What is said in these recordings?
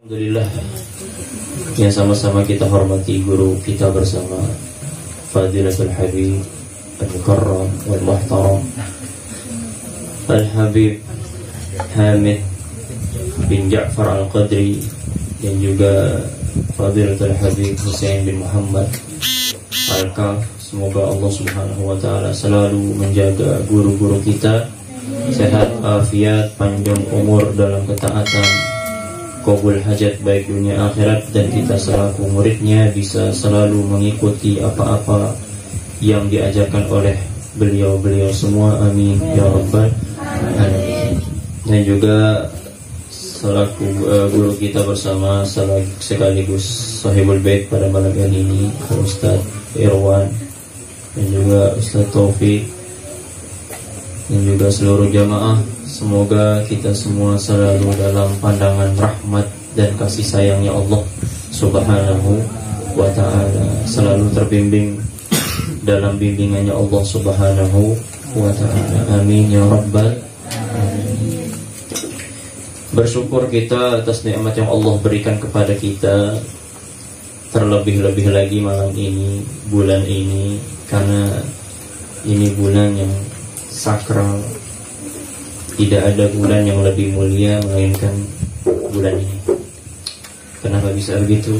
Alhamdulillah, yang sama-sama kita hormati guru kita bersama Fadilatul Habib Al-Mukarram Wal-Muhtaram Al-Habib Hamid bin Ja'far Al-Qadri, dan juga Fadilatul Habib Hussein bin Muhammad Al-Kaf. Semoga Allah Subhanahu wa Ta'ala selalu menjaga guru-guru kita, sehat, afiat, panjang umur dalam ketaatan, qabul hajat baik dunia akhirat, dan kita selaku muridnya bisa selalu mengikuti apa-apa yang diajarkan oleh beliau-beliau semua. Amin ya rabbal alamin. Dan juga selaku guru kita bersama sekaligus sahibul bait pada malam ini, Ustaz Irwan dan juga Ustaz Taufik dan juga seluruh jamaah. Semoga kita semua selalu dalam pandangan rahmat dan kasih sayangnya Allah Subhanahu wa Ta'ala, selalu terbimbing dalam bimbingannya Allah Subhanahu wa Ta'ala. Amin ya rabbal alamin. Bersyukur kita atas nikmat yang Allah berikan kepada kita, terlebih-lebih lagi malam ini, bulan ini, karena ini bulan yang sakral. Tidak ada bulan yang lebih mulia melainkan bulan ini. Kenapa bisa begitu?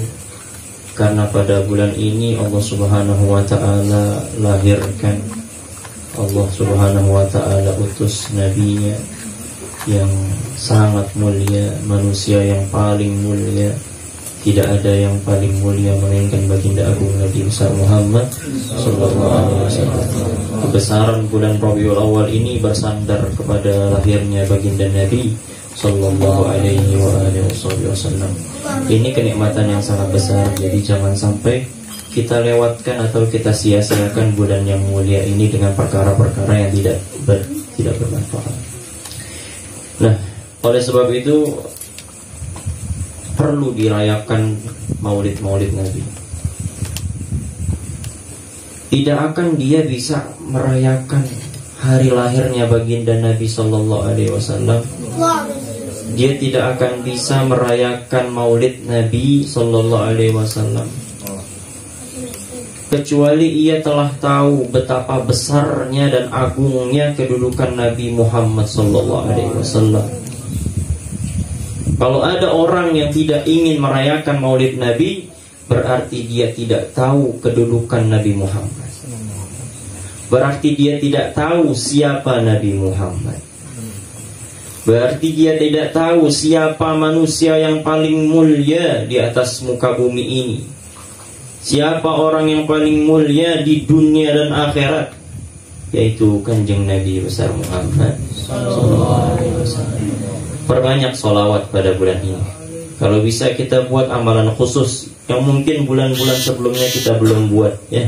Karena pada bulan ini Allah Subhanahu wa Ta'ala lahirkan, Allah Subhanahu wa Ta'ala utus nabinya yang sangat mulia, manusia yang paling mulia. Tidak ada yang paling mulia melainkan baginda agung Nabi besar Muhammad sallallahu alaihi wasallam. Kebesaran bulan Rabiul Awal ini bersandar kepada lahirnya baginda Nabi sallallahu alaihi wasallam. Ini kenikmatan yang sangat besar. Jadi jangan sampai kita lewatkan atau kita sia-siakan bulan yang mulia ini dengan perkara-perkara yang tidak bermanfaat. Nah, oleh sebab itu perlu dirayakan maulid-maulid Nabi. Tidak akan dia bisa merayakan hari lahirnya baginda Nabi sallallahu alaihi wasallam, dia tidak akan bisa merayakan maulid Nabi sallallahu alaihi wasallam kecuali ia telah tahu betapa besarnya dan agungnya kedudukan Nabi Muhammad sallallahu alaihi wasallam. Kalau ada orang yang tidak ingin merayakan maulid Nabi, berarti dia tidak tahu kedudukan Nabi Muhammad. Berarti dia tidak tahu siapa Nabi Muhammad. Berarti dia tidak tahu siapa manusia yang paling mulia di atas muka bumi ini. Siapa orang yang paling mulia di dunia dan akhirat, yaitu Kanjeng Nabi besar Muhammad sallallahu alaihi wasallam. Perbanyak sholawat pada bulan ini. Kalau bisa kita buat amalan khusus yang mungkin bulan-bulan sebelumnya kita belum buat, ya.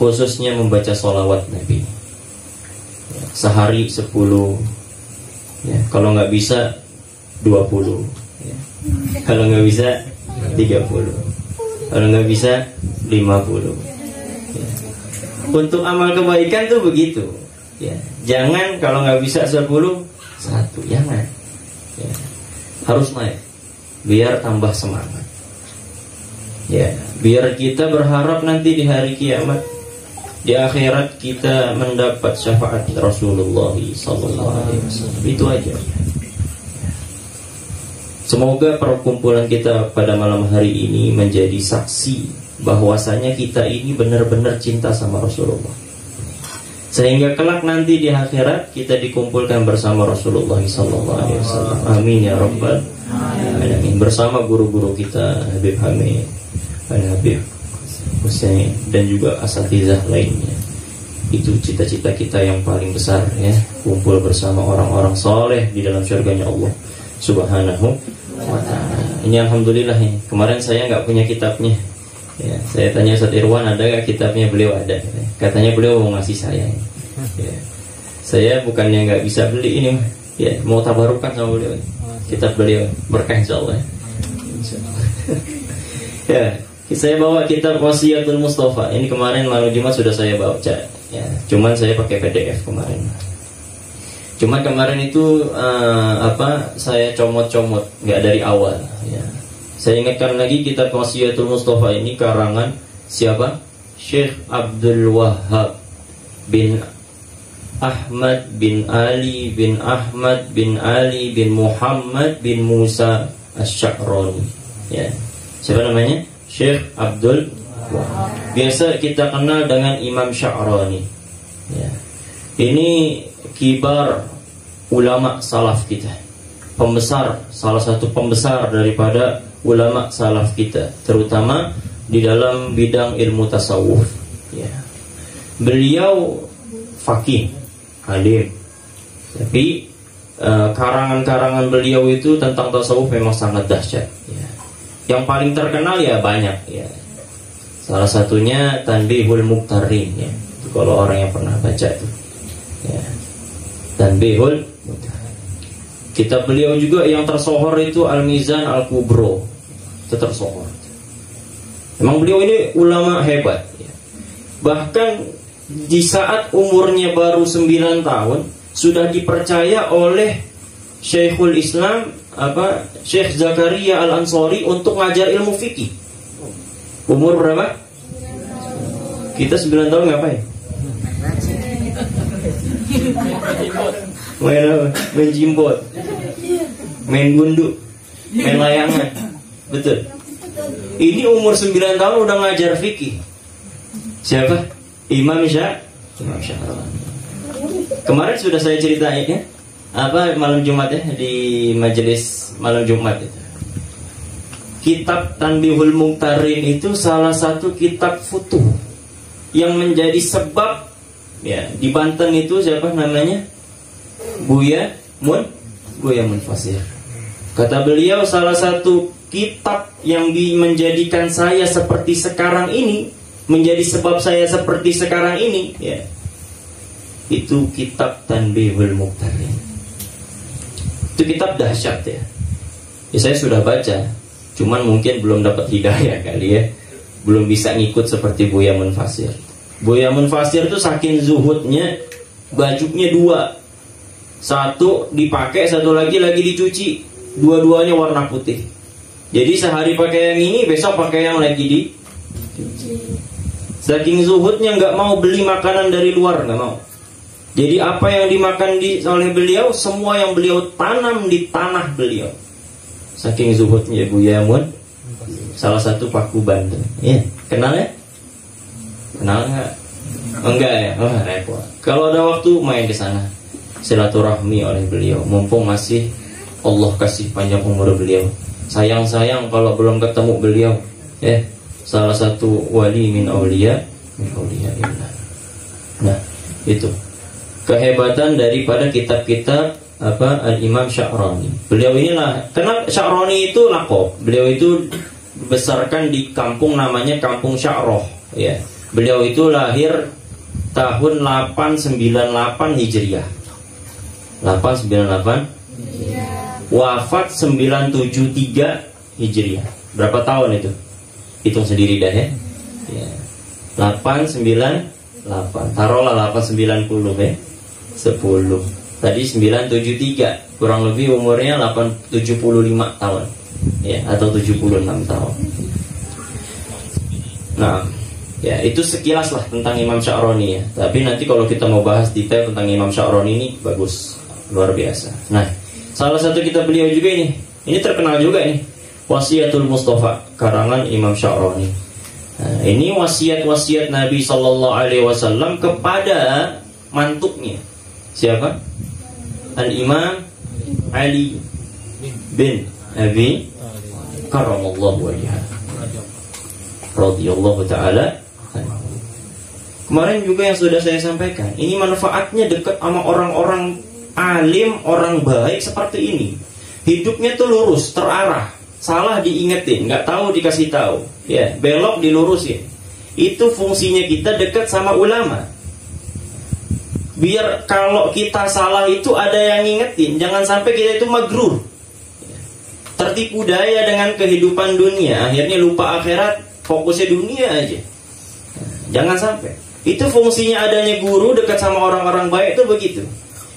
Khususnya membaca sholawat Nabi. Sehari 10, ya. Kalau nggak bisa 20, ya. Kalau nggak bisa 30, kalau nggak bisa 50, ya. Untuk amal kebaikan tuh begitu, ya. Jangan kalau nggak bisa 10, 1, jangan. Ya, harus naik biar tambah semangat, ya, biar kita berharap nanti di hari kiamat, di akhirat kita mendapat syafaat Rasulullah sallallahu alaihi wasallam. Itu aja. Semoga perkumpulan kita pada malam hari ini menjadi saksi bahwasanya kita ini benar-benar cinta sama Rasulullah, sehingga kelak nanti di akhirat kita dikumpulkan bersama Rasulullah sallallahu alaihi wasallam. Amin ya rabbal alamin. Bersama guru-guru kita Habib Hamid, Habib Hussein, dan juga asatizah lainnya. Itu cita-cita kita yang paling besar, ya. Kumpul bersama orang-orang soleh di dalam surganya Allah Subhanahu wa Ta'ala. Ini alhamdulillah ya. Kemarin saya nggak punya kitabnya, ya, saya tanya Ustaz Irwan ada gak kitabnya, beliau ada. Katanya beliau mau ngasih saya. Ya. Saya bukannya nggak bisa beli ini, ya, mau tabarukan sama beliau. Kitab beliau berkah insyaallah. Ya, saya bawa kitab Wasiyatul Mustafa. Ini kemarin malam Jumat sudah saya baca. Ya, cuman saya pakai PDF kemarin. Cuman kemarin itu saya comot-comot, nggak dari awal. Ya. Saya ingatkan lagi kitab Wasiyatul Mustafa ini karangan siapa? Syekh Abdul Wahhab bin Ahmad bin Ali bin Ahmad bin Ali bin Muhammad bin Musa Asy-Sya'rani. Ya. Siapa namanya? Syekh Abdul Wahhab. Biasa kita kenal dengan Imam Sya'rani. Ya. Ini kibar ulama salaf kita, pembesar, salah satu pembesar daripada ulama salaf kita, terutama di dalam bidang ilmu tasawuf. Ya. Beliau faqih, alim, tapi karangan-karangan beliau itu tentang tasawuf memang sangat dahsyat. Ya. Yang paling terkenal ya banyak. Ya. Salah satunya Tanbihul Muqtarin. Ya. Itu kalau orang yang pernah baca itu. Ya. Tanbihul. Kitab beliau juga yang tersohor itu Al-Mizan Al-Kubro. Itu tersohor. Memang beliau ini ulama hebat ya. Bahkan di saat umurnya baru 9 tahun sudah dipercaya oleh Syekhul Islam Syekh Zakaria Al-Ansari untuk ngajar ilmu fikih. Umur berapa? Kita 9 tahun ngapain? Main jimbot, main gundu, main layangan. Betul. Ini umur 9 tahun udah ngajar fikih. Siapa? Imam Sya'rani. Kemarin sudah saya ceritain ya, malam Jumat ya, di majelis malam Jumat itu. Kitab Tanbihul Muqtarin itu salah satu kitab futuh yang menjadi sebab ya di Banten itu siapa namanya? Buya Munfasir. Kata beliau salah satu kitab yang menjadikan saya seperti sekarang ini, menjadi sebab saya seperti sekarang ini ya, itu kitab Tanbihul Muqtarin. Itu kitab dahsyat ya. Saya sudah baca, cuman mungkin belum dapat hidayah kali ya, belum bisa ngikut seperti Buya Munfasir. Buya Munfasir itu saking zuhudnya, bajunya 2, satu dipakai, satu lagi dicuci, dua-duanya warna putih. Jadi sehari pakai yang ini, besok pakai yang lagi dicuci. Saking zuhudnya nggak mau beli makanan dari luar, nggak mau. Jadi apa yang dimakan oleh beliau, semua yang beliau tanam di tanah beliau. Saking zuhudnya Buya Mun, salah satu Paku Banten. Ya, kenal ya? Kenal nggak? Enggak ya? Oh, repot. Kalau ada waktu main ke sana, silaturahmi oleh beliau. Mumpung masih Allah kasih panjang umur beliau. Sayang kalau belum ketemu beliau. Salah satu wali min auliya illah. Nah, itu kehebatan daripada kitab-kitab Al-Imam Sya'rani. Beliau inilah, karena Sya'rani itu lakob. Beliau itu dibesarkan di kampung namanya Kampung Sya'roh ya. Beliau itu lahir tahun 898 Hijriah. 898 wafat 973 Hijriah. Berapa tahun itu? Hitung sendiri dah ya. 898. Taruhlah 890 ya. 10. Tadi 973. Kurang lebih umurnya 875 tahun. Ya, atau 76 tahun. Nah, ya itu sekilas lah tentang Imam Sya'rani ya. Tapi nanti kalau kita mau bahas detail tentang Imam Sya'rani ini bagus, luar biasa. Nah, salah satu kitab beliau juga ini terkenal juga nih, Wasiyatul Mustafa karangan Imam Sya'rani. Nah, ini wasiat-wasiat Nabi Sallallahu Alaihi Wasallam kepada mantuknya. Siapa? Al-Imam Ali bin Abi Karamallahu wajhah radhiyallahu ta'ala. Kemarin juga yang sudah saya sampaikan, ini manfaatnya dekat sama orang-orang alim, orang baik seperti ini. Hidupnya tuh lurus, terarah. Salah diingetin, nggak tahu dikasih tahu. Ya, belok dilurusin. Itu fungsinya kita dekat sama ulama. Biar kalau kita salah itu ada yang ngingetin. Jangan sampai kita itu magrur, tertipu daya dengan kehidupan dunia, akhirnya lupa akhirat, fokusnya dunia aja. Jangan sampai. Itu fungsinya adanya guru dekat sama orang-orang baik itu begitu.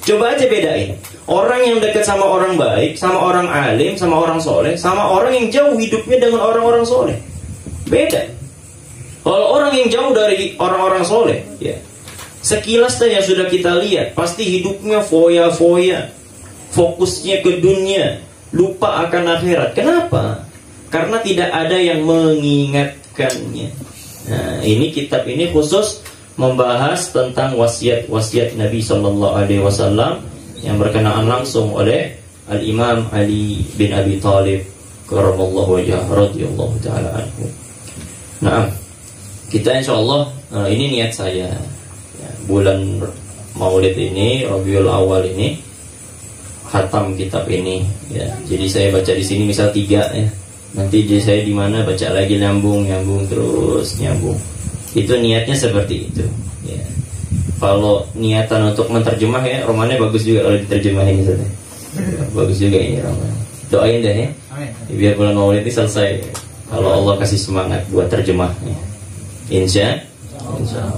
Coba aja bedain. Orang yang dekat sama orang baik, sama orang alim, sama orang soleh, sama orang yang jauh hidupnya dengan orang-orang soleh, beda. Kalau orang yang jauh dari orang-orang soleh, ya, sekilas saja sudah kita lihat, pasti hidupnya foya-foya, fokusnya ke dunia, lupa akan akhirat. Kenapa? Karena tidak ada yang mengingatkannya. Nah, ini kitab ini khusus membahas tentang wasiat-wasiat Nabi SAW yang berkenaan langsung oleh Al-Imam Ali bin Abi Thalib karramallahu wajhahu radhiyallahu ta'ala anhu. Nah, kita insyaallah ini niat saya ya, bulan Maulid ini, Rabiul Awal ini, khatam kitab ini ya. Jadi saya baca di sini misal 3 ya. Nanti saya di mana baca lagi nyambung terus nyambung. Itu niatnya seperti itu ya. Kalau niatan untuk menterjemah ya, romannya bagus juga kalau diterjemahin gitu. Bagus juga ini roman. Doain deh ya. Biar bulan Maulid ini selesai. Kalau Allah kasih semangat buat terjemahnya. Insya Allah.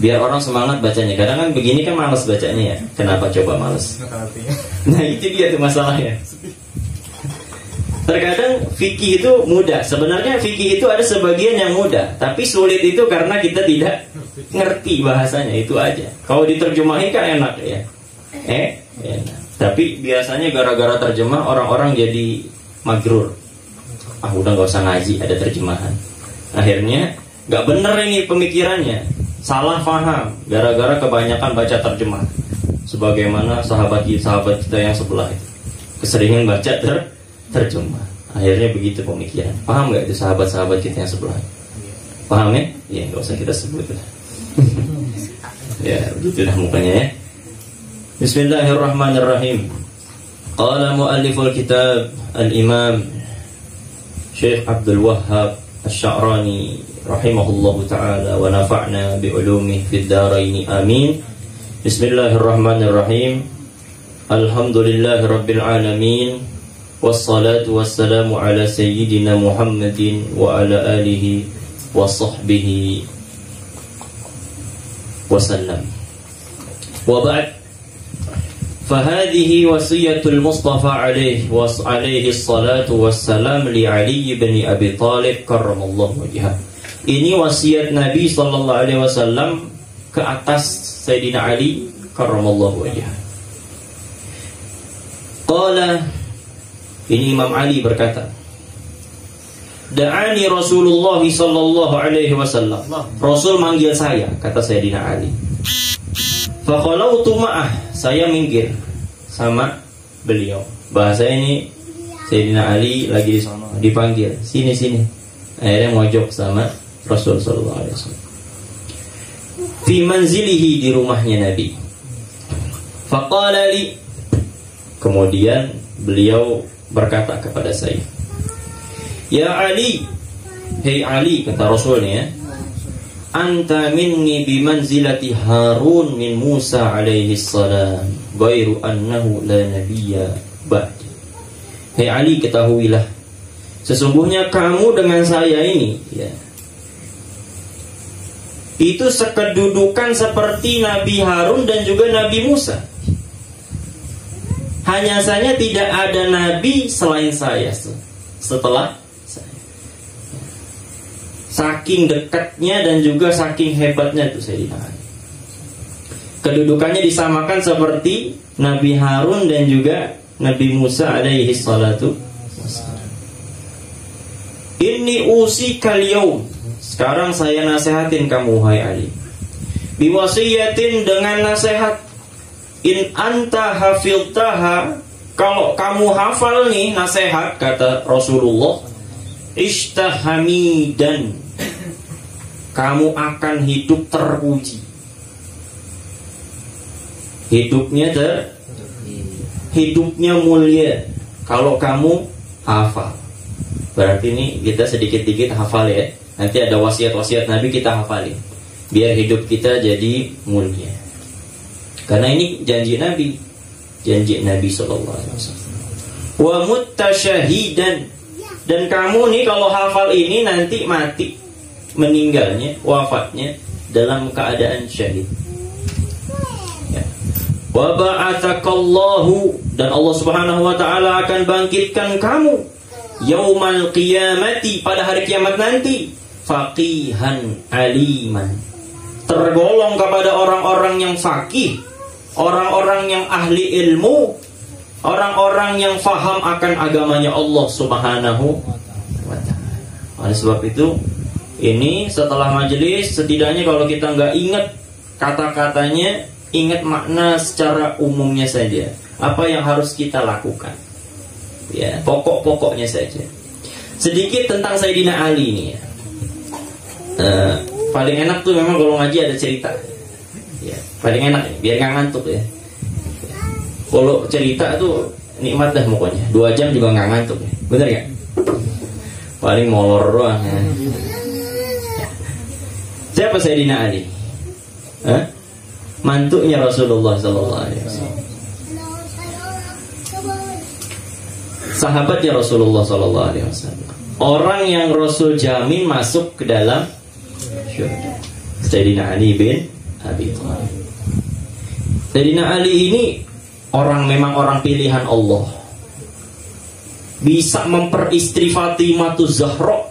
Biar orang semangat bacanya. Kadang kan begini kan malas bacanya ya. Kenapa coba malas? Nah itu dia tuh masalahnya. Terkadang fikih itu mudah. Sebenarnya fikih itu ada sebagian yang mudah, tapi sulit itu karena kita tidak ngerti bahasanya, itu aja. Kalau diterjemahin kan enak ya. Enak. Tapi biasanya gara-gara terjemah orang-orang jadi magrur. Udah gak usah ngaji, ada terjemahan. Akhirnya gak bener ini pemikirannya, salah paham gara-gara kebanyakan baca terjemah. Sebagaimana sahabat kita yang sebelah itu keseringan baca terjemah. Akhirnya begitu pemikiran. Paham gak itu sahabat-sahabat kita yang sebelah? Paham ya? Ya gak usah kita sebut lah. Ya begitulah mukanya ya. Bismillahirrahmanirrahim. Qala mualliful kitab Al-Imam Syekh Abdul Wahhab Asy-Sya'rani rahimahullahu ta'ala wa nafa'na bi'ulumihi fid dharain amin. Bismillahirrahmanirrahim. Alhamdulillahi rabbil alamin. Wassalatu wassalamu ala sayyidina Muhammadin wa ala alihi wa sahbihi wa sallam. Wa ba'd. فهذه وصية المصطفى عليه الصلاة والسلام لعلي بن أبي طالب كرم الله وجهه. Ini wasiat Nabi sallallahu alaihi wasallam ke atas Sayyidina Ali karramallahu wajhahu. Qala, ini Imam Ali berkata, Da'ani Rasulullah sallallahu alaihi wasallam. Rasul manggil saya, kata Sayyidina Ali. Fakhalautu ma'ah, saya minggir sama beliau. Bahasa ini Sayyidina Ali lagi dipanggil, sini. Akhirnya mojok sama Rasul sallallahu alaihi wasallam. Fi manzilihi, di rumahnya Nabi. Faqala li, kemudian beliau berkata kepada saya, Ya Ali, hei Ali, kata Rasulnya, Anta minni bimanzilati Harun min Musa alaihi salam, ghairu annahu la nabiyya ba'di. Hei Ali, ketahuilah, sesungguhnya kamu dengan saya ini ya, itu sekedudukan seperti Nabi Harun dan juga Nabi Musa. Hanya saja tidak ada nabi selain saya setelah saya. Saking dekatnya dan juga saking hebatnya itu Sayyidina Ali. Kedudukannya disamakan seperti Nabi Harun dan juga Nabi Musa alaihi salatu wassalam. Inni usikal yaum, sekarang saya nasihatin kamu hai Ali. Biwasiyatin, dengan nasihat. In anta hafiltaha, kalau kamu hafal nih nasihat, kata Rasulullah, ishtahamidan, kamu akan hidup terpuji. Hidupnya mulia kalau kamu hafal. Berarti ini kita sedikit-sedikit hafal ya. Nanti ada wasiat-wasiat Nabi kita hafalin, biar hidup kita jadi mulia. Karena ini janji Nabi sallallahu alaihi wasallam. Wa muttasyahidan, dan kamu nih kalau hafal ini nanti mati, meninggalnya, wafatnya dalam keadaan syahid. Ya. wa ba'atsakallahu, dan Allah Subhanahu wa taala akan bangkitkan kamu yaumal qiyamati, pada hari kiamat nanti, faqihan aliman, tergolong kepada orang-orang yang faqih, orang-orang yang ahli ilmu, orang-orang yang faham akan agamanya Allah Subhanahu wa ta'ala. Oleh sebab itu, ini setelah majelis, setidaknya kalau kita nggak ingat kata-katanya, ingat makna secara umumnya saja. Apa yang harus kita lakukan, ya, pokok-pokoknya saja. Sedikit tentang Sayyidina Ali ini, ya. Paling enak tuh memang kalau ngaji ada cerita, ya, paling enak, biar nggak ngantuk ya. Kalau cerita tuh nikmat dah pokoknya, 2 jam juga nggak ngantuk ya. Bener ya? Paling molor doang ya. Siapa Sayyidina Ali? Mantunya Rasulullah sallallahu alaihi wasallam. Sahabatnya Rasulullah sallallahu alaihi wasallam. Orang yang Rasul jamin masuk ke dalam syurga. Sayyidina Ali bin Abi Thalib. Sayyidina Ali ini memang orang pilihan Allah. Bisa memperistri Fatimahuz Zahra.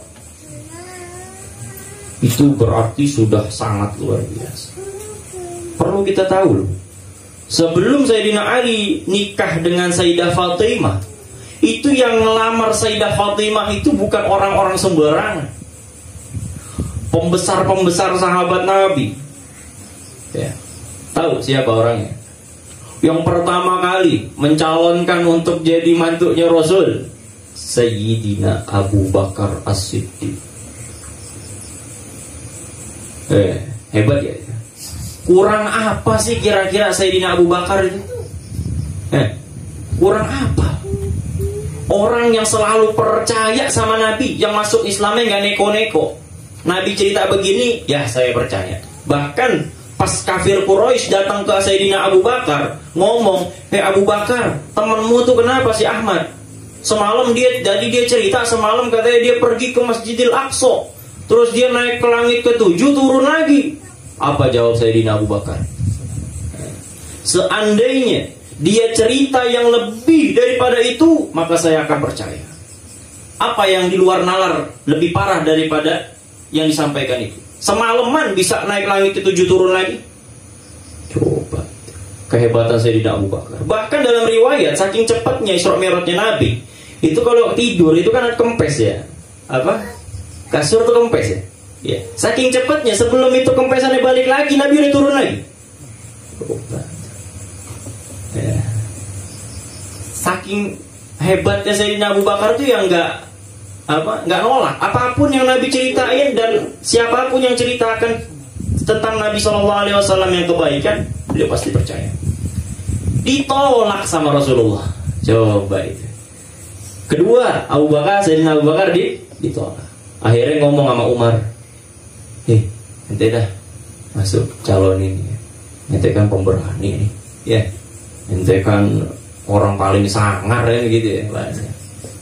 Itu berarti sudah sangat luar biasa. Perlu kita tahu loh, sebelum Sayyidina Ali nikah dengan Sayyidah Fatimah, itu yang ngelamar Sayyidah Fatimah itu bukan orang-orang sembarangan, pembesar-pembesar sahabat Nabi ya. Tahu siapa orangnya? Yang pertama kali mencalonkan untuk jadi mantunya Rasul, Sayyidina Abu Bakar As-Siddiq. Hebat ya. Kurang apa sih kira-kira Sayyidina Abu Bakar itu? Kurang apa? Orang yang selalu percaya sama Nabi, yang masuk Islamnya nggak neko-neko. Nabi cerita begini, ya saya percaya. Bahkan pas kafir Quraisy datang ke Sayyidina Abu Bakar, ngomong, Abu Bakar, temanmu tuh kenapa si Ahmad? Semalam dia cerita, semalam katanya dia pergi ke Masjidil Aqsa, terus dia naik ke langit ke-7, turun lagi. Apa jawab Sayyidina Abu Bakar? Seandainya dia cerita yang lebih daripada itu, maka saya akan percaya. Apa yang di luar nalar lebih parah daripada yang disampaikan itu? Semalaman bisa naik langit ke-7 turun lagi. Coba kehebatan Sayyidina Abu Bakar. Bahkan dalam riwayat, saking cepatnya Isra Mi'rajnya Nabi, itu kalau tidur itu kan ada kempes ya. Apa? Kasur itu kempes ya. Ya, saking cepatnya sebelum itu kempesannya balik lagi, Nabi udah turun lagi. Ya. Saking hebatnya Sayyidina Abu Bakar itu yang nggak nolak apapun yang Nabi ceritain, dan siapapun yang ceritakan tentang Nabi SAW yang kebaikan, beliau pasti percaya. Ditolak sama Rasulullah. Coba itu. Kedua, Sayyidina Abu Bakar ditolak. Akhirnya ngomong sama Umar, ente dah masuk calon ini, ente kan pemberani nih, ya, ente kan orang paling sangar ya gitu ya,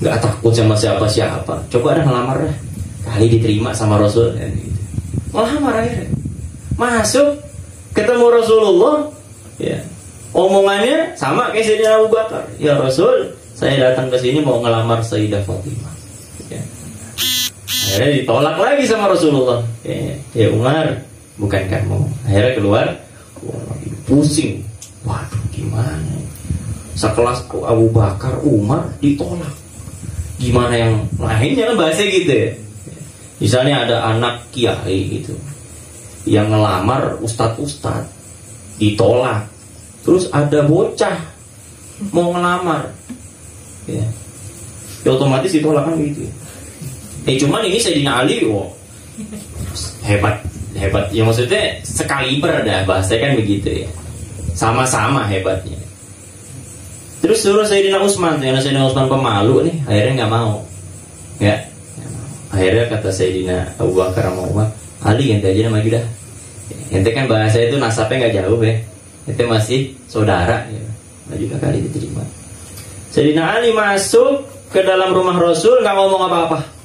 nggak takut sama siapa-siapa, coba dah ngelamar dah, kali diterima sama Rasul ya, gitu. Ngelamar akhirnya, masuk, ketemu Rasulullah, ya, omongannya sama kayak Sayyidina Abu Bakar, ya Rasul, saya datang ke sini mau ngelamar Sayyidah Fatimah, ya. Akhirnya ditolak lagi sama Rasulullah. Ya Umar, bukan kamu. Akhirnya keluar, pusing. Waduh, gimana? Sekelas Abu Bakar, Umar ditolak. Gimana yang lainnya kan bahasa gitu ya. Misalnya ada anak kiai gitu, yang ngelamar ustadz ditolak. Terus ada bocah mau ngelamar, ya otomatis ditolak kan gitu. Cuman ini Sayyidina Ali, hebat. Ya maksudnya sekaliber dah, bahasanya kan begitu ya. Sama-sama hebatnya. Terus suruh Sayyidina Utsman, Sayyidina Utsman pemalu nih, akhirnya nggak mau. Ya. Akhirnya kata Sayyidina Abu Bakar sama Umar, Ali ente aja maju dah. Ente kan bahasa itu nasabnya nggak jauh ya. Ente masih saudara ya. Maju dah kali diterima. Sayyidina Ali masuk ke dalam rumah Rasul, nggak ngomong apa-apa.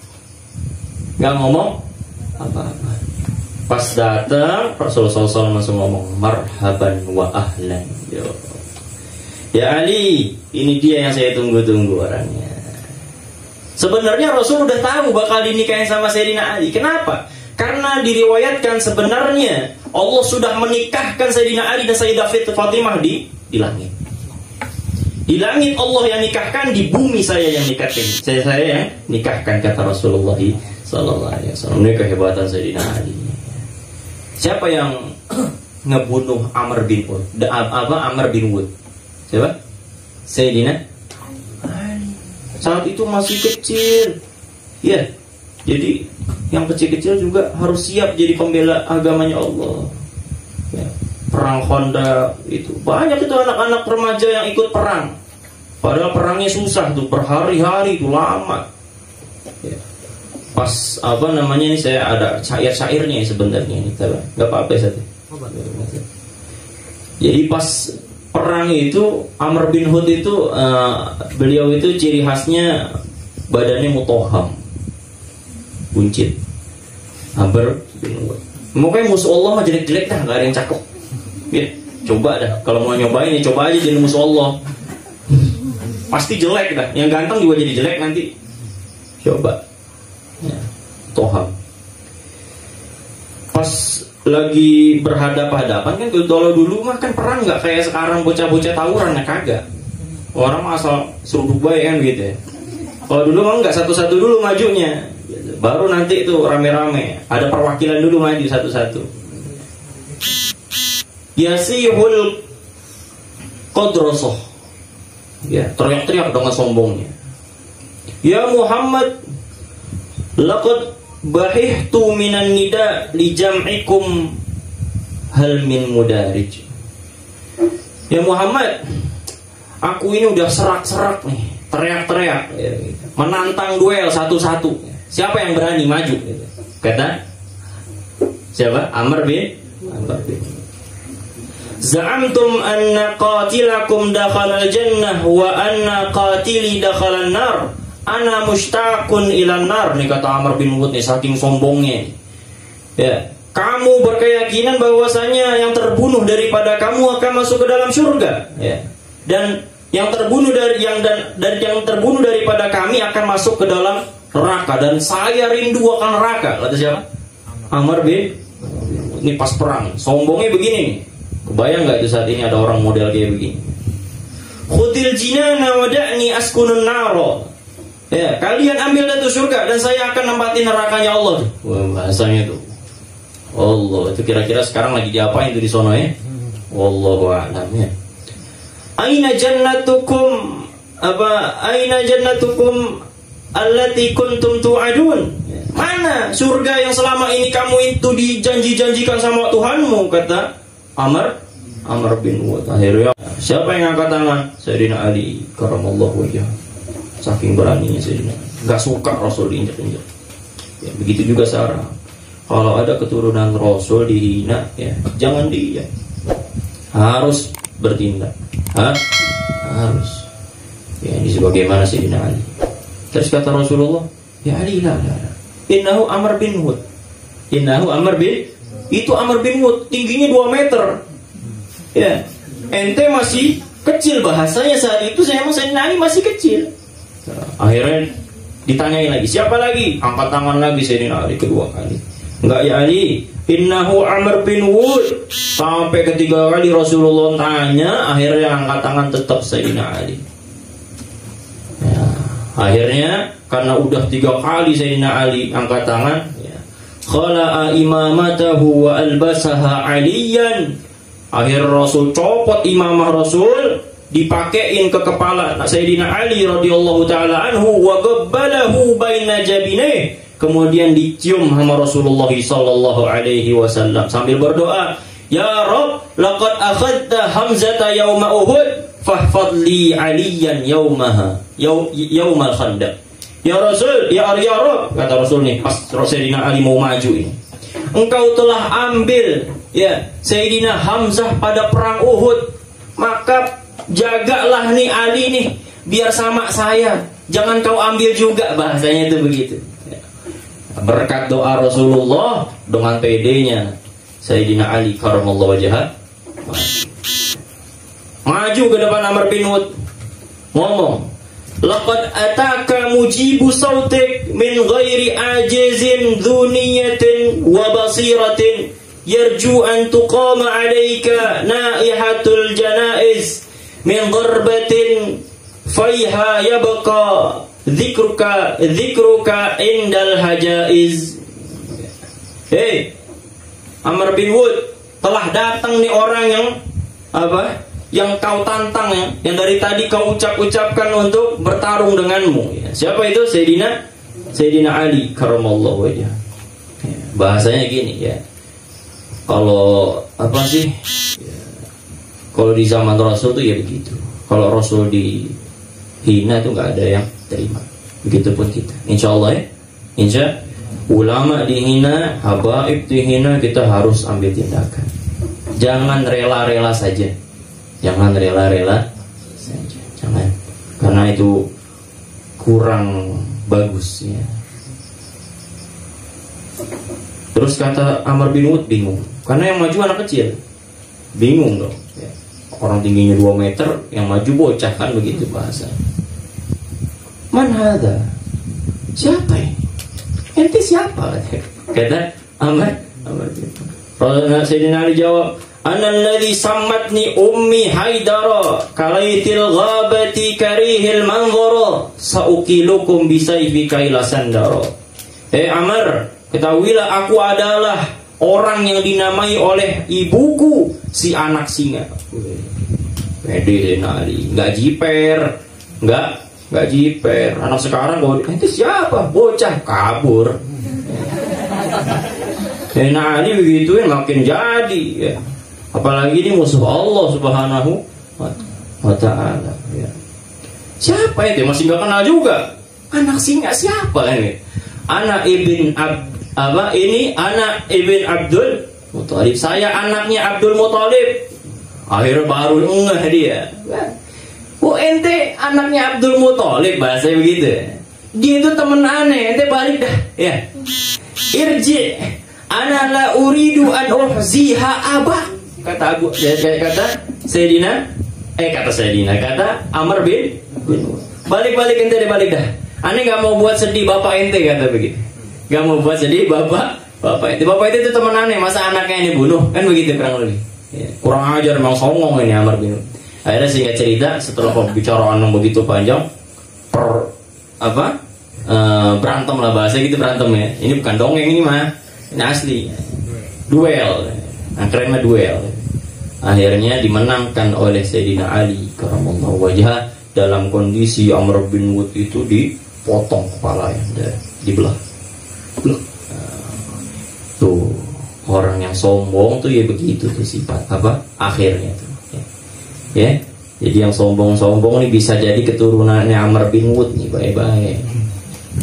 Gak ngomong apa-apa. Pas datang Rasulullah SAW langsung ngomong marhaban wa ahlan. Ya Ali, ini dia yang saya tunggu-tunggu orangnya. Sebenarnya Rasul udah tahu bakal dinikahin sama Sayyidina Ali. Kenapa? Karena diriwayatkan sebenarnya Allah sudah menikahkan Sayyidina Ali dan Sayyidah Fatimah di langit. Di langit Allah yang nikahkan, di bumi saya yang nikahkan. Saya yang nikahkan, kata Rasulullah sallallahu alaihi wasallam. Ini kehebatan Sayyidina Ali. Siapa yang ngebunuh Amr bin Wud? Amr bin Wud? Siapa? Sayyidina Ali. Saat itu masih kecil. Ya. Jadi yang kecil-kecil juga harus siap jadi pembela agamanya Allah. Ya. Perang Khandaq itu banyak itu anak-anak remaja yang ikut perang. Padahal perangnya susah tuh, berhari-hari itu lama. Ya. Pas ini saya ada syair-syairnya sebenarnya ini, nggak apa-apa saja. Jadi pas perang itu Amr bin Hud itu beliau itu ciri khasnya badannya mutoham, buncit. Amr bin Hud. Mukanya musuh Allah mah jelek-jelek dah, nggak ada yang cakep. Ya, coba dah kalau mau nyobain ya coba aja jadi musuh Allah. Pasti jelek dah. Yang ganteng juga jadi jelek nanti. Coba. Ya, toham. Pas lagi berhadapan-hadapan kan kalau dulu mah kan perang nggak kayak sekarang bocah-bocah tawuran ya, kagak. Orang asal seruduk baik kan gitu ya. Kalau dulu mah nggak satu-satu dulu majunya. Baru nanti itu rame-rame. Ada perwakilan dulu maju satu-satu. Yasihul Qadrosoh, ya, teriak-teriak dengan sombongnya. Ya Muhammad, laqad bahihtu minan nida li jam'ikum hal min mudarij. Ya Muhammad, aku ini udah serak-serak nih, teriak-teriak, ya, gitu. Menantang duel satu-satu. Siapa yang berani maju? Gitu. Kata siapa? Amr bin. Za'amtum anna qatilakum dakhalal jannah wa anna qatili dakhalan nar. Ana mushtaqun ilan nar. Nih kata Amr bin Wud nih, saking sombongnya. Ya, kamu berkeyakinan bahwasanya yang terbunuh daripada kamu akan masuk ke dalam surga, ya. Dan yang terbunuh yang terbunuh daripada kami akan masuk ke dalam neraka, dan saya rindu akan neraka. Kata siapa? Amr bin. Ini pas perang, sombongnya begini nih. Kebayang nggak itu saat ini ada orang model kayak begini? Khudil jinana wada'ni askunun naro. Ya, kalian ambil itu surga dan saya akan nempatin nerakanya Allah. Wah, bahasanya tuh. Allah, itu kira-kira sekarang lagi diapain tuh di sono ya? Wallahu a'lam ya. Aina jannatukum allati kuntum tu'adun. Mana surga yang selama ini kamu itu dijanji-janjikan sama Tuhanmu, kata Amr bin Wud. Akhirnya siapa yang angkat tangan? Sayyidina Ali karamallahu wajhah. Saking beraninya Sayyidina, nggak suka Rasul diinjak-injak. Ya, begitu juga Sarah. Kalau ada keturunan Rasul dihina, ya jangan dia. Harus bertindak. Harus. Ya, ini sebagaimana Sayyidina Ali. Terus kata Rasulullah, ya Ali la. Innahu Amr bin Wud. Itu Amr bin Wud, tingginya 2 meter. Ya, ente masih kecil, bahasanya saat itu saya Ali masih kecil. Akhirnya ditanyain lagi, siapa lagi? Angkat tangan lagi Sayyidina Ali kedua kali. Enggak ya Ali, innahu Amr bin Wud. Sampai ketiga kali Rasulullah tanya, akhirnya angkat tangan tetap Sayyidina Ali. Ya, akhirnya karena udah 3 kali Sayyidina Ali angkat tangan, khala'a imamatahu wa albasaha aliyan. Akhir Rasul copot imamah Rasul, dipakein ke kepala Sayyidina Ali radhiyallahu taala anhu, wa gabbalahu baina jabineh. Kemudian dicium sama Rasulullah sallallahu alaihi wasallam sambil berdoa, ya Rabb, laqad akhadta Hamzata yauma Uhud, fahfadh li aliyan yaumal khandaq. Ya Rasul, ya Rabb, kata Rasul nih pas Sayyidina Ali mau maju ini, engkau telah ambil ya Sayyidina Hamzah pada perang Uhud, maka jagalah nih Ali nih biar sama saya, jangan kau ambil juga, bahasanya itu begitu. Ya. Berkat doa Rasulullah dengan pedenya Sayyidina Ali karamallahu wajhah maju maju ke depan Amr bin Wud, ngomong, laqad ataka mujibu sautik min ghairi ajizin dhuniyatin wa basiratin yarju an tuqama alayka naihatul janaiz min darbatin faiha yabqa dhikruka indal hajaiz. Hei Amr bin Wud, telah datang nih orang yang apa? Yang kau tantang, yang dari tadi kau ucapkan untuk bertarung denganmu. Siapa itu? Sayyidina Ali karramallahu wajhah. Bahasanya gini ya. Kalau apa sih? Ya, kalau di zaman Rasul tuh ya begitu. Kalau Rasul dihina itu nggak ada yang terima. Begitupun kita. Insya Allah ya. Insya ulama dihina, habaib dihina, kita harus ambil tindakan. Jangan rela-rela saja. Jangan rela-rela saja. Jangan. Karena itu kurang bagus ya. Terus kata Amr bin Wud bingung. Karena yang maju anak kecil. Bingung dong ya. Orang tingginya 2 meter, yang maju bocah, kan begitu bahasa. Man hadha? Siapa ini? Ente siapa? Kata Amr bin Wud. Sayyidina Ali jawab, ana alladhi sammatni ummi Haidara kalaitil ghabati karihil manzara saukilukum bisayfika ila sandara. Amr, ketahuilah aku adalah orang yang dinamai oleh ibuku si anak singa. Pede Ali, enggak jiper, enggak jiper. Anak sekarang itu siapa? Bocah kabur. Sayyidina Ali begituin makin jadi ya. Apalagi ini musuh Allah Subhanahu wa ta'ala ya. Siapa itu? Masih gak kenal juga. Anak singa siapa ini? Anak ibn Abdul Muthalib. Saya anaknya Abdul Muthalib. Akhirnya baru ngeh dia. Oh ente anaknya Abdul Muthalib, bahasa begitu. Dia itu temen aneh. Ente balik dah ya. Irji ana la uridu an uhziha abak. Kata Sayyidina Amr bin balik ente deh, balik dah. Aneh gak mau buat sedih bapak ente, kata begitu. Gak mau buat sedih bapak ente. Bapak ente itu teman aneh, masa anaknya ini bunuh, kan begitu kurang lebih. Ya, kurang ajar, memang songong ini Amr bin. Akhirnya singkat cerita, setelah pembicaraan yang begitu panjang, berantem lah, bahasa gitu, berantem ya. Ini bukan dongeng, ini mah ini asli. Duel. Nah, keren mah duel. Akhirnya dimenangkan oleh Sayyidina Ali karramallahu wajhah dalam kondisi Amr bin Wud itu dipotong kepalanya, dibelah. Tuh orang yang sombong tuh ya begitu tuh sifat akhirnya tuh. Ya. Jadi yang sombong ini bisa jadi keturunannya Amr bin Wud nih, baik-baik.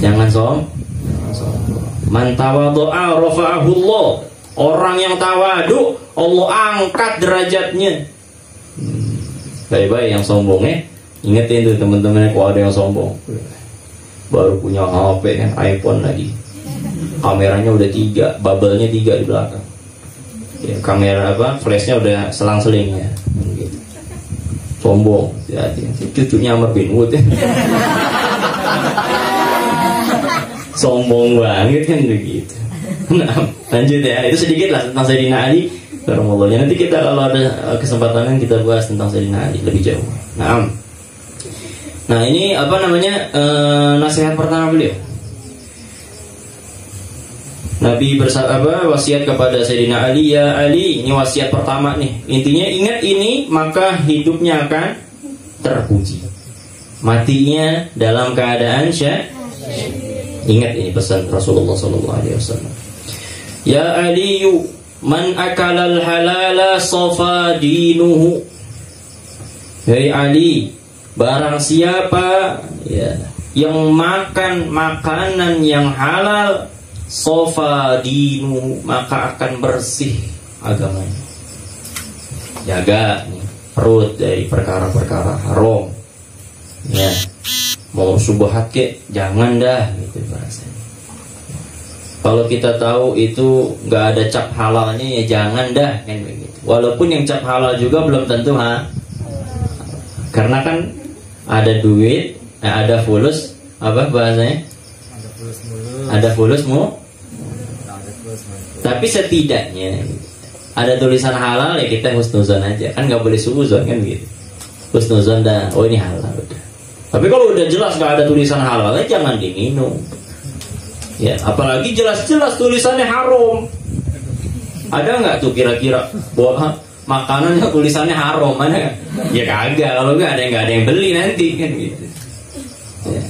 Jangan sombong. Man tawadhu'a rafa'ahu Allah. Orang yang tawadu, Allah angkat derajatnya. Baik-baik yang sombong ya. Ingetin tuh teman-teman, kalau ada yang sombong, baru punya HP kan, iPhone lagi, kameranya udah 3, bubble-nya 3 di belakang ya, kamera flashnya udah selang-seling ya gitu. Sombong, hati-hati. Cucunya Amr bin Wud ya. Sombong banget kan begitu. Nah, lanjut ya. Itu sedikit lah tentang Sayyidina Ali karramallahu. Nanti kita kalau ada kesempatan kita bahas tentang Sayyidina Ali lebih jauh. Nah ini nasihat pertama beliau. Nabi wasiat kepada Sayyidina Ali, ya Ali, ini wasiat pertama nih. Intinya ingat ini, maka hidupnya akan terpuji, matinya dalam keadaan syahid. Ingat ini pesan Rasulullah SAW. Ya Aliyu, man akalal halala sofa dinuhu. Hei Ali, barang siapa ya yang makan makanan yang halal, sofa dinuhu, maka akan bersih agamanya. Jaga nih, perut dari perkara-perkara haram. Ya, mau subhat kek, jangan dah gitu bahasanya. Kalau kita tahu itu nggak ada cap halalnya, ya jangan dah kan begitu. Walaupun yang cap halal juga belum tentu Karena kan ada duit, ada fulus, apa bahasanya? Ada fulus mu. Tapi setidaknya ada tulisan halal ya kita husnuzon aja. Kan nggak boleh suuzon kan gitu. Husnuzon dah, oh ini halal udah. Tapi kalau udah jelas nggak ada tulisan halal, jangan diminum. Ya, apalagi jelas-jelas tulisannya haram. Ada nggak tuh kira-kira bahwa makanan yang tulisannya haram mana? Ya kagak. Kalau nggak ada yang beli nanti kan gitu. Ya.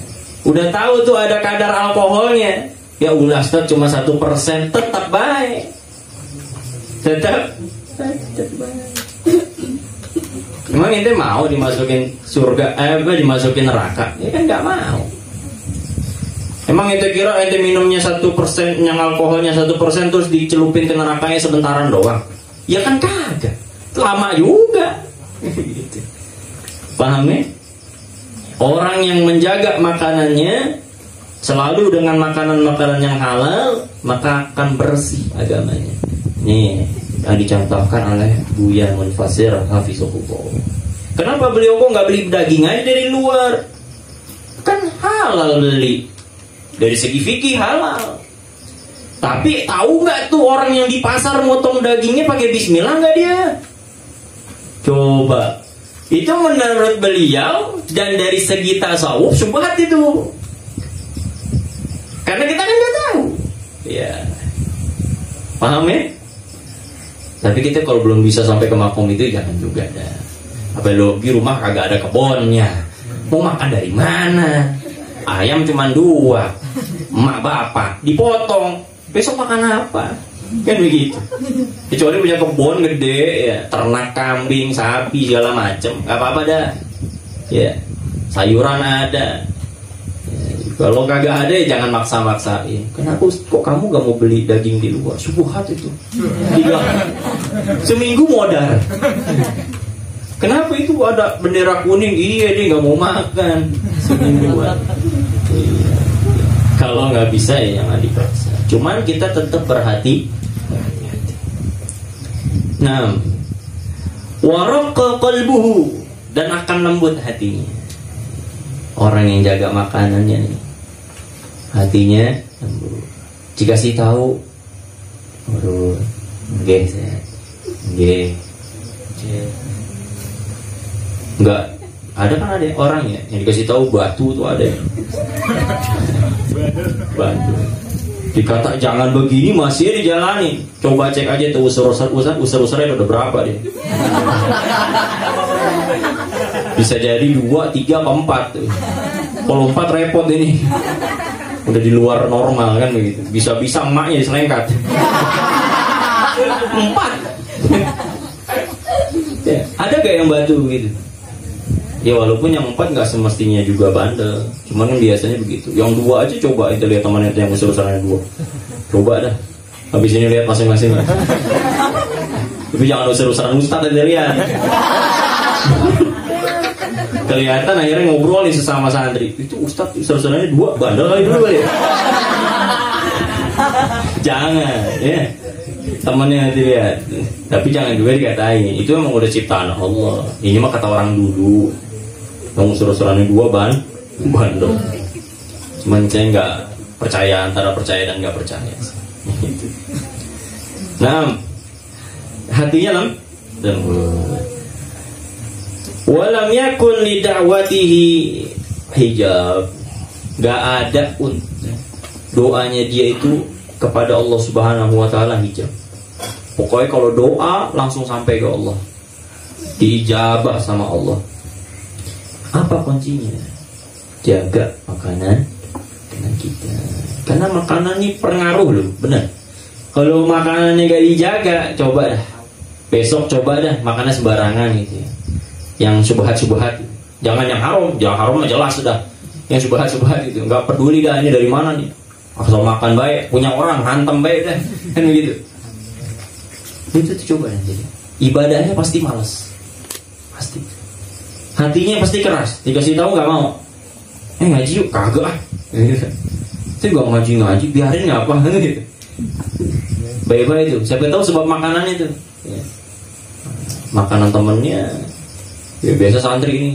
Udah tahu tuh ada kadar alkoholnya. Ya ulah cuma 1%, tetap baik. Tetap baik. Emang ente mau dimasukin surga, dimasukin neraka? Ya kan nggak mau. Emang ente kira ente minumnya 1% yang alkoholnya 1% terus dicelupin ke nerakanya sebentaran doang? Ya kan kagak. Lama juga. Gitu. Paham ya? Orang yang menjaga makanannya selalu dengan makanan-makanan yang halal, maka akan bersih agamanya. Nih yang dicontohkan oleh Buya Munfasir Hafizahullah. Kenapa beliau kok nggak beli daging aja dari luar? Kan halal beli. Dari segi fikih halal. Tapi tahu nggak tuh orang yang di pasar motong dagingnya pakai bismillah nggak dia? Coba. Itu menurut beliau dan dari segi tasawuf syubhat itu. Karena kita kan nggak tahu. Ya. Paham ya? Tapi kita kalau belum bisa sampai ke makom itu jangan juga dah. Apa lo di rumah kagak ada kebunnya. Mau makan dari mana? Ayam cuma 2. Emak bapak dipotong. Besok makan apa? Kan begitu. Kecuali punya kebun gede ya, ternak kambing, sapi segala macem, nggak apa-apa dah. Ya, sayuran ada. Kalau kagak ada ya jangan maksa-maksain. Kenapa kok kamu gak mau beli daging di luar? Syubhat itu. Seminggu modal. Kenapa itu ada bendera kuning? Iya dia gak mau makan semingguan. Iya. Kalau nggak bisa ya jangan dipaksa. Cuman kita tetap berhati. Nah, waraqqa qalbuhu, dan akan lembut hatinya. Orang yang jaga makanannya nih, hatinya lembut. Jika sih tahu, urut, nggih, enggak. Ada kan ada orang ya yang dikasih tahu batu tuh ada. Batu. Dikata jangan begini masih dijalani. Coba cek aja tuh usur-usurnya udah berapa dia. Bisa jadi 2, 3, 4 tuh. Kalau 4 repot ini. Udah di luar normal kan begitu. Bisa-bisa emaknya diselengkat. 4. Ya, ada gak yang batu begitu? Ya walaupun yang 4 nggak semestinya juga bandel, cuman kan biasanya begitu. Yang 2 aja coba itu lihat temannya yang usul-usulannya 2. Coba dah. Habis ini lihat masing-masing. Tapi jangan usul-usulan ustaz aja lihat. Kelihatan akhirnya ngobrol nih sesama santri. Itu ustaz usul-usulannya 2 bandel kali dulu ya. Jangan ya. Temannya nanti lihat. Tapi jangan juga dikatain. Itu memang udah ciptaan Allah. Ini mah kata orang dulu. Kamu suruh-suruhannya 2 bandel. Cuman saya nggak percaya antara percaya dan nggak percaya. Nah, hatinya lembut. Walam yakun li da'watihi hijab. Nggak ada doanya dia itu kepada Allah Subhanahu wa taala hijab. Pokoknya kalau doa langsung sampai ke Allah, diijabah sama Allah. Apa kuncinya? Jaga makanan kita. Karena makanan ini pengaruh loh, benar. Kalau makanannya gak dijaga, coba dah. Besok coba dah makanan sembarangan gitu ya. Yang subhat-subhat. Jangan yang haram mah jelas sudah. Yang subhat-subhat itu nggak peduli dah ini dari mana nih. Asal makan baik, punya orang hantam baik dah. Kan begitu. Itu tuh coba nanti. Ibadahnya pasti malas. Pasti. Hatinya pasti keras. Dikasih tahu nggak mau. Ngaji yuk, kagak ah. Saya nggak ngaji, biarin nggak apa gitu. Baik-baik itu. Siapa tahu sebab makanan itu. Ya. Makanan temennya Ya biasa santri ini.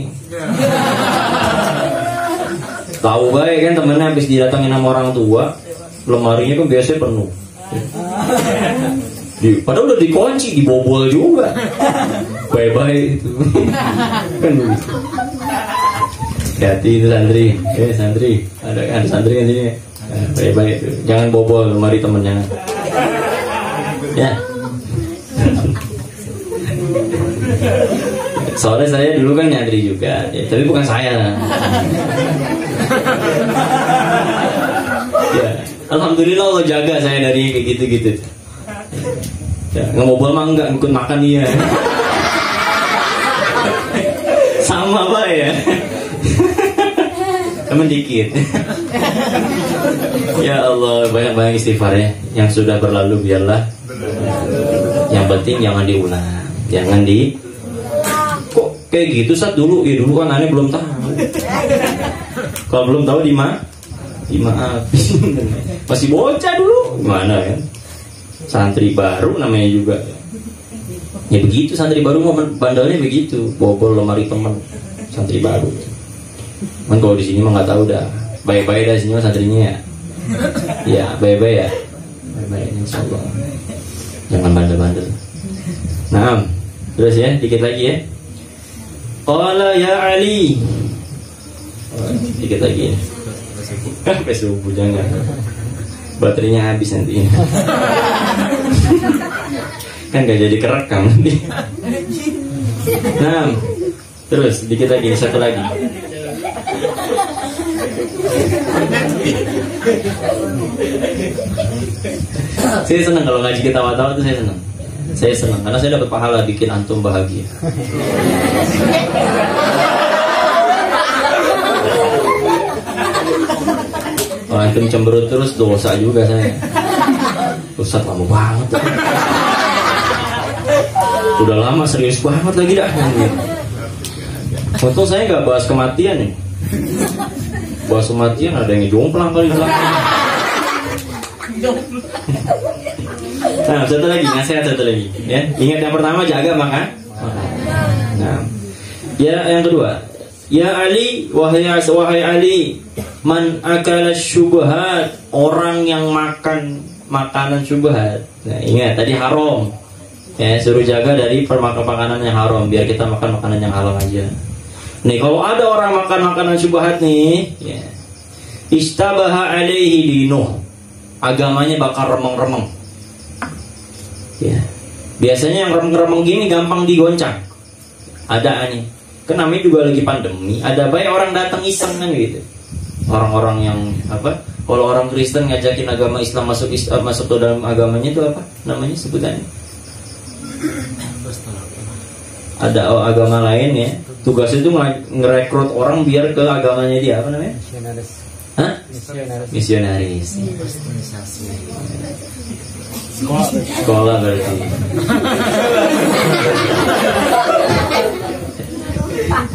Tahu baik kan temennya habis didatangin sama orang tua, lemarinya kan biasanya penuh. Padahal udah dikunci, dibobol juga. Bye-bye itu. Kan begitu. Hati itu santri. Santri. Ada santri kan sini. Bye-bye itu. Jangan bobol lemari temennya. Ya. Soalnya saya dulu kan nyantri juga, ya, tapi bukan saya. Ya, alhamdulillah Allah jaga saya dari kayak gitu-gitu. Ya, ngebobol mah enggak, ikut makan dia. Sama apa ya? Temen dikit. Ya Allah, banyak-banyak istighfar ya. Yang sudah berlalu biarlah. Yang penting jangan diulang. Jangan kok kayak gitu saat dulu. Ya dulu kan aneh belum tahu. Kalau belum tahu dimaafin. Masih bocah dulu. Gimana kan? Santri baru namanya juga. Ya begitu santri baru bandelnya begitu. Bobol lemari teman. Santri baru. Kan kalau di sini mah nggak tahu dah. Bye-bye dah sini mah santrinya ya. Ya bye-bye ya. Bye-bye insyaallah. Jangan bandel-bandel. Nah, terus ya, dikit lagi ya. Qala ya Ali. Dikit lagi ya. Sampai subuh jangan. Baterainya habis nanti. Kan gak jadi kerekam nanti. Nah, terus dikit lagi, satu lagi. Saya senang kalau ngaji ketawa-tawa itu saya senang. Saya senang karena saya dapat pahala bikin antum bahagia. Kalau antum cemberut terus dosa juga saya. Ustaz lama banget. Udah lama serius banget lagi dah. Untung saya nggak bahas kematian nih. Bahas kematian ada yang jomplang kali belakang. Nah, satu lagi, nasihat satu lagi ya. Ingat yang pertama, jaga makan. Nah, ya yang kedua, ya Ali, wahai Ali, man akala syubhat, orang yang makan makanan syubhat. Nah, ingat tadi haram. Ya, suruh jaga dari makanan yang haram biar kita makan makanan yang halal aja. Nih, kalau ada orang makan makanan syubhat nih, ya. Istabaha alaihi dinuh. Agamanya bakal remeng-remeng. Ya. Biasanya yang remeng-remeng gini gampang digoncang. Ada nih. Kan namanya juga lagi pandemi. Ada banyak orang datang iseng kan gitu. Orang-orang yang apa? Kalau orang Kristen ngajakin agama Islam masuk ke dalam agamanya itu apa? Namanya sebutannya. Ada agama lain ya. Tugasnya itu ngerekrut orang biar ke agamanya dia. Apa namanya? Misionaris. Hah? Misionaris. Sekolah berarti.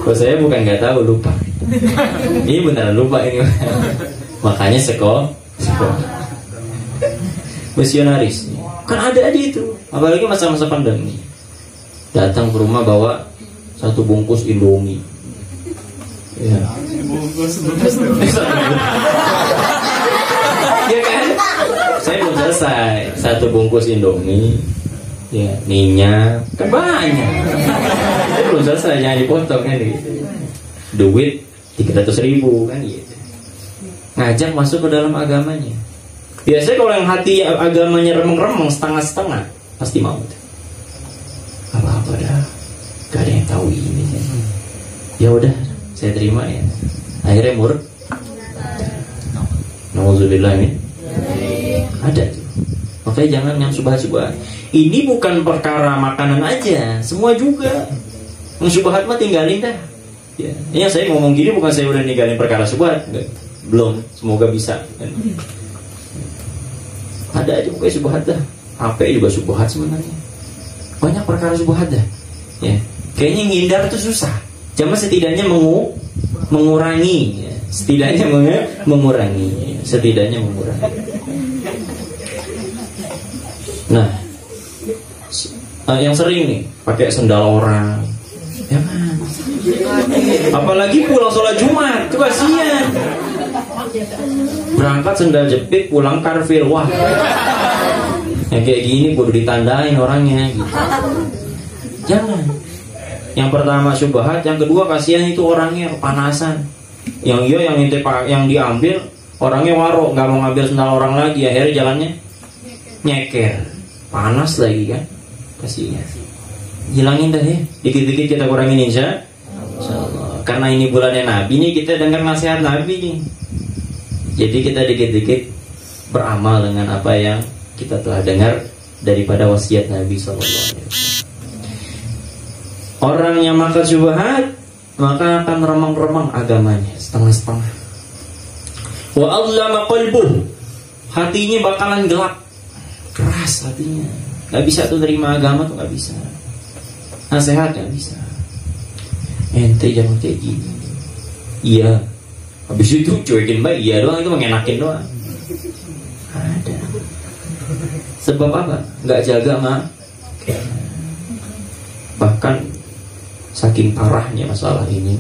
Kalau saya bukan nggak tahu, lupa. Ini beneran lupa ini. Makanya sekolah. Misionaris. Kan ada aja itu. Apalagi masa-masa pandemi. Datang ke rumah bawa 1 bungkus Indomie. Ya. Ya kan? Saya belum selesai. 1 bungkus Indomie. Ya, minyak kan banyak. Saya belum selesai, jangan dipotong kan gitu. Duit 300.000 kan gitu. Ngajak masuk ke dalam agamanya. Biasanya kalau yang hati agamanya remeng-remeng, setengah-setengah, pasti mau. Apa-apa dah, gak ada yang tahu ini. Ya udah, saya terima ya. Akhirnya murad. Nauzubillah nih. Ada tuh. Makanya jangan yang subhat-subhat. Ini bukan perkara makanan aja, semua juga. Yang subhat mah tinggalin dah. Ya, yang saya ngomong gini bukan saya udah ninggalin perkara subhat. Belum, semoga bisa. Ada aja pokoknya subhat dah. HP juga subhat sebenarnya. Banyak perkara subhat dah. Ya, kayaknya ngindar tuh susah. Cuma setidaknya mengurangi. Ya. Setidaknya mengurangi. Setidaknya mengurangi. Nah, yang sering nih pakai sendal orang. Jangan. Apalagi pulang sholat Jumat, itu kasihan. Berangkat sendal jepit, pulang karfil. Wah, yang kayak gini kudu ditandain orangnya gitu. Jangan. Yang pertama syubhat, yang kedua kasihan itu orangnya kepanasan. Yang diambil orangnya warok, nggak mau ngambil sendal orang lagi, akhirnya jalannya nyeker, panas lagi kan, kasihan. Hilangin dah ya, dikit-dikit kita kurangin insya Allah. Karena ini bulannya Nabi nih, kita dengar nasihat Nabi nih. Jadi kita dikit-dikit beramal dengan apa yang kita telah dengar daripada wasiat Nabi SAW. Orang yang makan syubhat maka akan remang-remang agamanya, setengah-setengah. Wa adlama qalbuh, hatinya bakalan gelap, keras hatinya, nggak bisa tuh terima agama tuh, nggak bisa. Nasihat nggak bisa. Ente jangan kayak gini. Iya. Habis itu cuekin baik, iya doang, itu mengenakin doang. Ada. Sebab apa? Nggak jaga mah. Bahkan saking parahnya masalah ini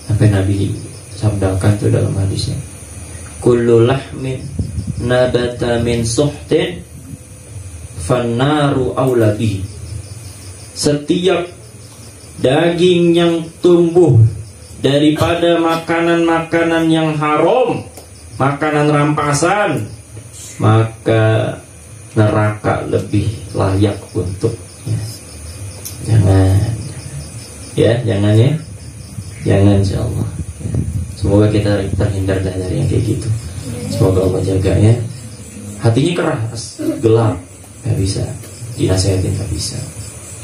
sampai Nabi sabdakan tuh dalam hadisnya, kullu lahmin nabata min suhtin fannaru aula bihi. Setiap daging yang tumbuh daripada makanan-makanan yang haram, makanan rampasan, maka neraka lebih layak untuknya. Jangan ya, jangan insyaallah. Semoga kita terhindar dari yang kayak gitu. Semoga Allah jaga ya. Hatinya keras, gelap, nggak bisa dinasehatin, nggak bisa.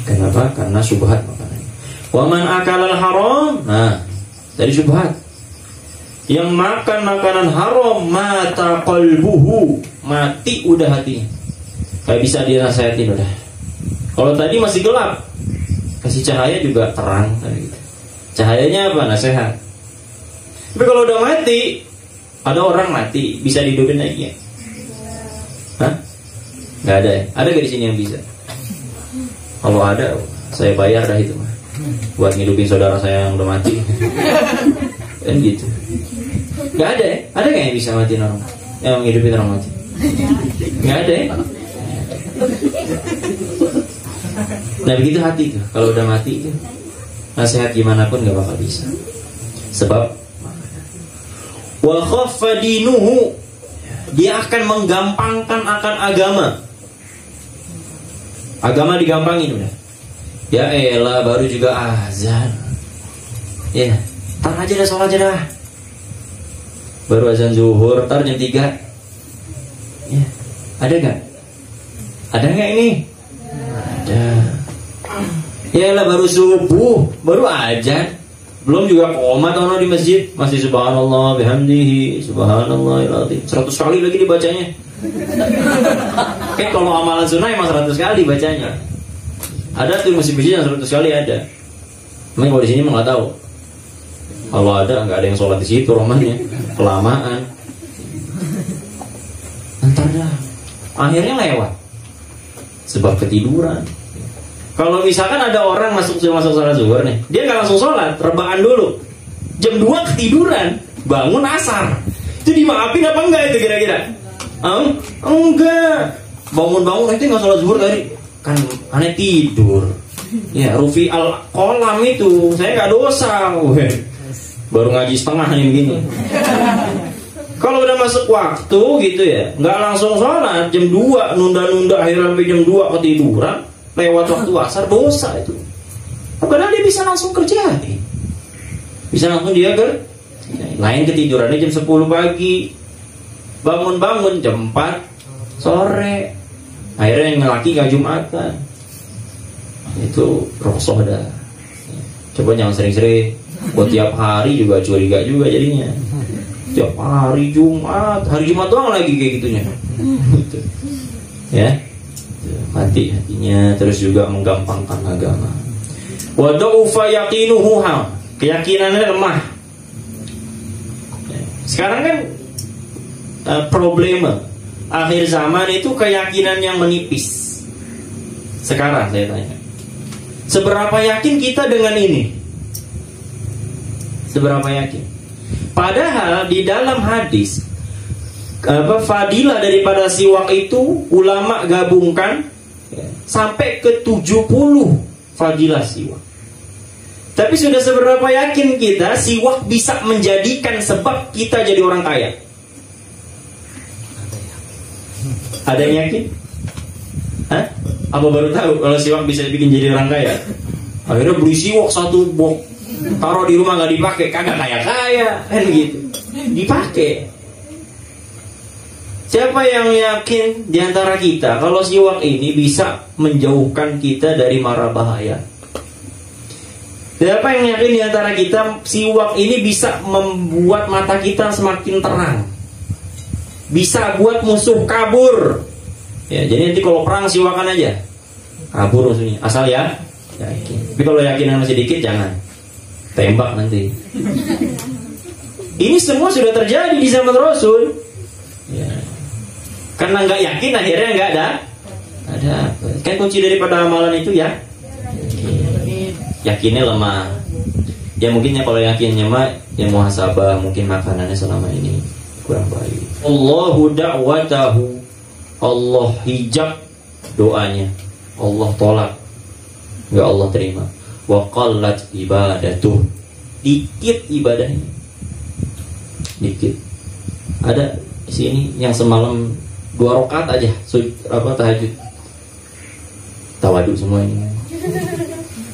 Kenapa? Karena syubhat makanannya. Wa man akalal haram, nah dari syubhat. Yang makan makanan haram, mata qalbuhu, mati udah hatinya. Gak bisa dinasehatin udah. Kalau tadi masih gelap, kasih cahaya juga terang gitu. Cahayanya apa? Nasihat. Tapi kalau udah mati, ada orang mati, bisa dihidupin lagi ya? Hah? Gak ada ya? Ada gak di sini yang bisa? Kalau ada, saya bayar dah itu mah, buat ngidupin saudara saya yang udah mati. Kan gitu. Gak ada ya? Ada gak yang bisa matiin orang? Yang ngidupin orang mati? Gak ada ya? Nah begitu hati tuh, kalau udah mati tuh, nasihat gimana pun gak bakal bisa. Sebab wa khaffa dinuhu, dia akan menggampangkan akan agama. Agama digampangin udah. Ya elah, baru juga azan. Ya, tar aja dah, sholat aja dah. Baru azan zuhur, tar jam 3. Ya, ada gak? Ada gak ini? Ada. Ya elah, baru subuh, baru azan. Belum juga qomat ono di masjid, masih subhanallah bihamdihi, subhanallahil 100 kali lagi dibacanya. Kayak kalau amalan sunnah emang 100 kali bacanya. Ada tuh masjid-masjid yang 100 kali ada. Memang kalau di sini emang nggak tahu. Kalau ada nggak ada yang sholat di situ, romannya kelamaan. Ntar dah, akhirnya lewat. Sebab ketiduran. Kalau misalkan ada orang masuk sholat zuhur nih, dia nggak langsung sholat, rebahan dulu. Jam 2 ketiduran, bangun asar. Itu dimaafin apa enggak itu kira-kira? Enggak. Bangun-bangun itu nggak sholat zuhur tadi, kan aneh tidur. Ya, Rufi al-Qalam itu, saya nggak dosa. Baru ngaji setengah nih begini. Kalau udah masuk waktu gitu ya, nggak langsung sholat, jam 2 nunda-nunda akhirnya sampai jam 2 ketiduran. Lewat waktu asar, dosa itu. Padahal dia bisa langsung kerja nih. Bisa langsung dia lain ketidurannya jam 10 pagi, bangun-bangun jam 4 sore. Akhirnya yang laki gak Jumatan. Itu rosoh dah. Coba jangan sering-sering. Buat tiap hari juga curiga juga jadinya. Tiap hari Jumat, hari Jumat doang lagi kayak gitunya. Gitu. Ya, mati hatinya, terus juga menggampangkan agama. Wa dha'ufa yaqinuhu, keyakinannya lemah. Sekarang kan problema akhir zaman itu keyakinan yang menipis. Sekarang saya tanya, seberapa yakin kita dengan ini? Seberapa yakin? Padahal di dalam hadis fadilah daripada siwak itu ulama gabungkan sampai ke 70 fadilah siwak. Tapi sudah seberapa yakin kita siwak bisa menjadikan sebab kita jadi orang kaya? Ada yang yakin? Hah? Apa baru tahu kalau siwak bisa bikin jadi orang kaya? Akhirnya beli siwak 1 box, taruh di rumah nggak dipakai, kagak kaya-kaya kan gitu. Dipakai. Siapa yang yakin di antara kita kalau siwak ini bisa menjauhkan kita dari mara bahaya? Siapa yang yakin di antara kita siwak ini bisa membuat mata kita semakin terang? Bisa buat musuh kabur. Ya, jadi nanti kalau perang siwakan aja. Kabur musuhnya. Asal ya yakin. Tapi kalau yakin masih dikit jangan. Tembak nanti. Ini semua sudah terjadi di zaman Rasul. Ya. Karena nggak yakin akhirnya nggak ada. Kan kunci daripada amalan itu ya. Yakinnya lemah. Ya mungkin ya kalau yakinnya mah ya muhasabah, mungkin makanannya selama ini kurang baik. Allahu da'watahu, Allah hijab doanya, Allah tolak, nggak Allah terima. Wa qallat ibadatuh, dikit ibadahnya, dikit. Ada di sini yang semalam 2 rakaat aja tahajud, tawaduk semua ini.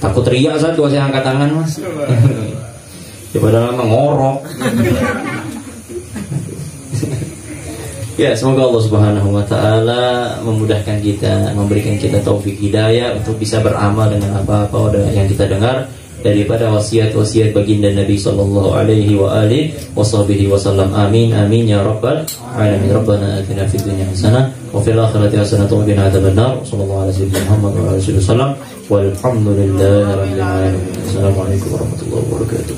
Takut riak satu saya angkat tangan mas. Daripada lama ngorok. Ya, semoga Allah Subhanahu wa taala memudahkan kita, memberikan kita taufik hidayah untuk bisa beramal dengan apa-apa yang kita dengar daripada wasiat-wasiat baginda Nabi sallallahu alaihi wa alihi wasallam. Amin amin ya rabbal alamin. Rabbana atina fid dunya hasanah wa fil akhirati hasanah wa qina adzabannar. Sallallahu alaihi Muhammad wa alihi wasallam. Walhamdulillahi rabbil alamin. Assalamualaikum warahmatullahi wabarakatuh.